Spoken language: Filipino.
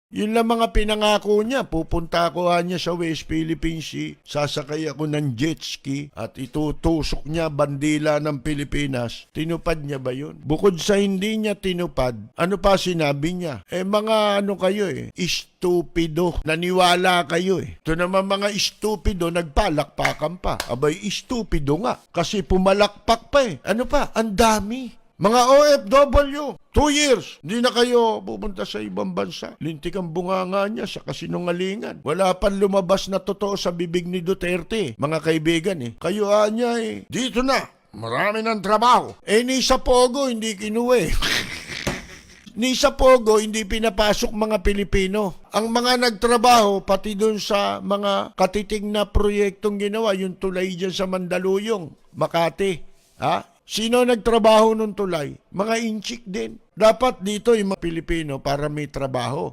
Yun lang mga pinangako niya. Pupunta ako niya sa West Philippine Sea, sasakay ako ng jet ski at itutusok niya bandila ng Pilipinas. Tinupad niya ba yun? Bukod sa hindi niya tinupad, ano pa sinabi niya? Mga ano kayo stupido. Naniwala kayo Ito naman mga stupido, nagpalakpakan pa. Abay, stupido nga. Kasi pumalakpak pa Ano pa? Ang dami. Mga OFW, 2 years, hindi na kayo pupunta sa ibang bansa. Lintik ang bunganga niya sa kasinungalingan. Wala pang lumabas na totoo sa bibig ni Duterte, mga kaibigan Kayo niya dito na, marami ng trabaho. Ni sa Pogo, hindi kinuha Ni sa Pogo, hindi pinapasok mga Pilipino. Ang mga nagtrabaho, pati dun sa mga katiting na proyektong ginawa, yung tulay dyan sa Mandaluyong, Makati, Sino nagtrabaho nung tulay? Mga inchik din. Dapat dito yung mga Pilipino para may trabaho.